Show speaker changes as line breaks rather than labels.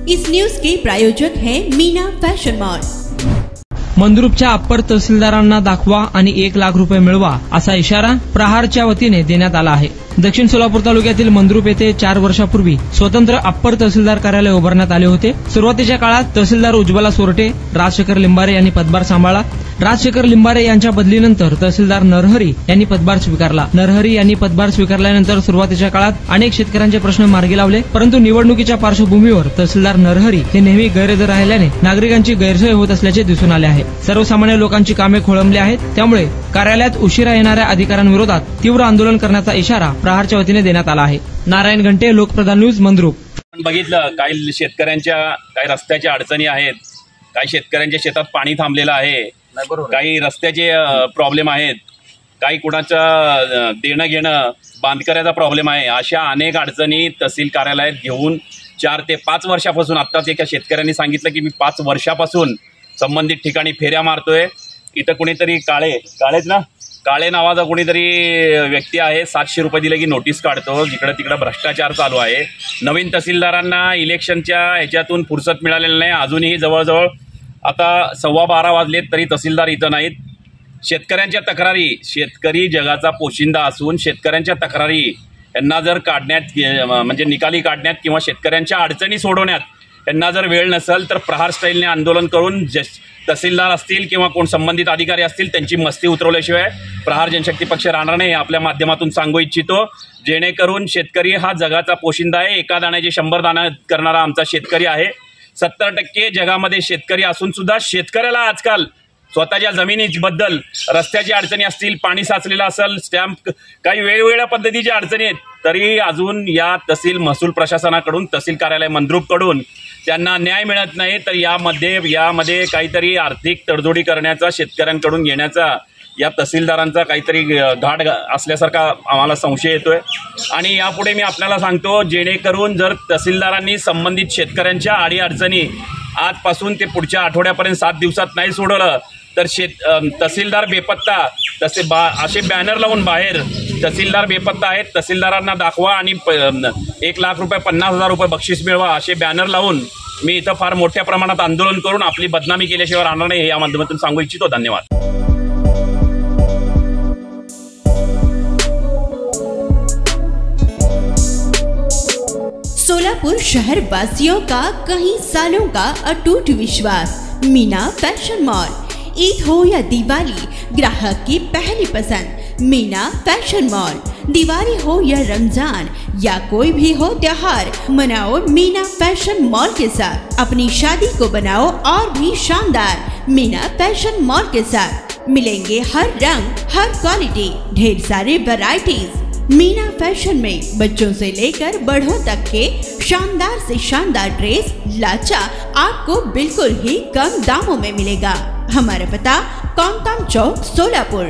इस news के प्रायोजक हैं Meena fashion mall.
मंद्रुपच्या upper तहसीलदारांना दाखवा आणि 1 लाख रुपये मिळवा असा इशारा प्रहारच्या वतीने देण्यात आला आहे। दक्षिण सोलापूर तालुक्यातील मंद्रुप येथे 4 वर्षापूर्वी स्वतंत्र अप्पर तहसीलदार कार्यालय उभारण्यात आले होते। सुरुवातीच्या काळात तहसीलदार उज्ज्वला सोरटे, राजशेखर लिंबारे यांनी पदभार सांभाळला। राजशेखर लिंबारे यांच्या बदलीनंतर तहसीलदार नरहरी यांनी पदभार स्वीकारला। नरहरी यांनी पदभार स्वीकारल्यानंतर सुरुवातीच्या काळात अनेक शेतकऱ्यांचे प्रश्न मार्गी लावले, परंतु निवडणुकीच्या पार्श्वभूमीवर तहसीलदार नरहरी हे नेहमी गैरहजर राहिल्याने नागरिकांची गैरसोय होत असल्याचे दिसून आले आहे। सर्वसामान्य लोकांची कामे खोळंबली आहेत, त्यामुळे कार्यालयात उशिरा येणाऱ्या अधिकाऱ्यांविरोधात तीव्र आंदोलन करण्याचा इशारा प्रहारच्या वतीने देण्यात आला आहे। नारायण घंटे, लोकप्रधान न्यूज, मंद्रुप।
बघितलं काही शेतकऱ्यांच्या काही रस्त्याच्या अडचणी आहेत, काही शेतकऱ्यांच्या शेतात पाणी थांबलेलं आहे, काही रस्त्याचे प्रॉब्लेम आहेत, काही कुणाचं देणं घेणं बांधकऱ्याचा प्रॉब्लेम आहे। अशा अनेक अडचणी तहसील कार्यालयात घेऊन 4 ते 5 वर्षापासून, आत्ताच एका शेतकऱ्यांनी सांगितलं की मी 5 वर्षापासून संबंधित ठिकाणी फेऱ्या मारतोय। इथं कुणीतरी काळे नावाचा कोणीतरी व्यक्ती आहे, 700 रुपये दिले की नोटीस काढतो। जिकडे तिकडे भ्रष्टाचार चालू आहे। नवीन तहसीलदारांना इलेक्शनच्या ह्याच्यातून फुरसत मिळालेली नाही। अजूनही जवळजवळ आता 12:15 वाजलेत तरी तहसीलदार इथं नाहीत। शेतकऱ्यांच्या तक्रारी, शेतकरी जगाचा पोशिंदा असून शेतकऱ्यांच्या तक्रारी यांना जर काढण्यात म्हणजे निकाली काढण्यात किंवा शेतकऱ्यांच्या अडचणी सोडवण्यात यांना जर वेळ नसेल तर प्रहार स्टाईलने आंदोलन करून तहसीलदार असतील किंवा कोण संबंधित अधिकारी असतील त्यांची मस्ती उतरवल्याशिवाय प्रहार जनशक्ती पक्ष राहणार नाही, हे आपल्या माध्यमातून सांगू इच्छितो। जेणेकरून शेतकरी हा जगाचा पोशिंदा आहे। एका दाण्याचे 100 दाणे करणारा आमचा शेतकरी आहे। 70% जगामध्ये शेतकरी असून सुद्धा शेतकऱ्याला आजकाल स्वतःच्या जमिनीबद्दल रस्त्याची अडचणी असतील, पाणी साचलेलं असेल, स्टॅम्प, काही वेगवेगळ्या पद्धतीच्या अडचणी आहेत, तरी अजून या तहसील महसूल प्रशासनाकडून, तहसील कार्यालय मंद्रुपकडून त्यांना न्याय मिळत नाही। तर यामध्ये काहीतरी आर्थिक तडजोडी करण्याचा, शेतकऱ्यांकडून घेण्याचा या तहसीलदारांचा काहीतरी घाट असल्यासारखा आम्हाला संशय येतोय। आणि यापुढे मी आपल्याला सांगतो, जेणेकरून जर तहसीलदारांनी संबंधित शेतकऱ्यांच्या अडीअडचणी आजपासून ते पुढच्या आठवड्यापर्यंत 7 दिवसात नाही सोडवलं तर तहसीलदार बेपत्ता, असे बॅनर लावून बाहेर तहसीलदार बेपत्ता आहेत, तहसीलदारांना दाखवा आणि 1 लाख रुपये 50,000 रुपये बक्षीस मिळवा असे बॅनर लावून मी इथं फार मोठ्या प्रमाणात आंदोलन करून आपली बदनामी केल्याशिवाय राहणार नाही, हे या माध्यमातून सांगू इच्छितो। धन्यवाद।
सोलापुर शहर वासियों का कई सालों का अटूट विश्वास, मीना फैशन मॉल। ईद हो या दिवाली, ग्राहक की पहली पसंद मीना फैशन मॉल। दिवाली हो या रमजान या कोई भी हो त्योहार, मनाओ मीना फैशन मॉल के साथ। अपनी शादी को बनाओ और भी शानदार मीना फैशन मॉल के साथ। मिलेंगे हर रंग, हर क्वालिटी, ढेर सारे वैरायटीज। मीना फैशन में बच्चों से लेकर बड़ों तक के शानदार से शानदार ड्रेस, लाचा आपको बिल्कुल ही कम दामों में मिलेगा। हमारा पता कोंगताम चौक, सोलापुर।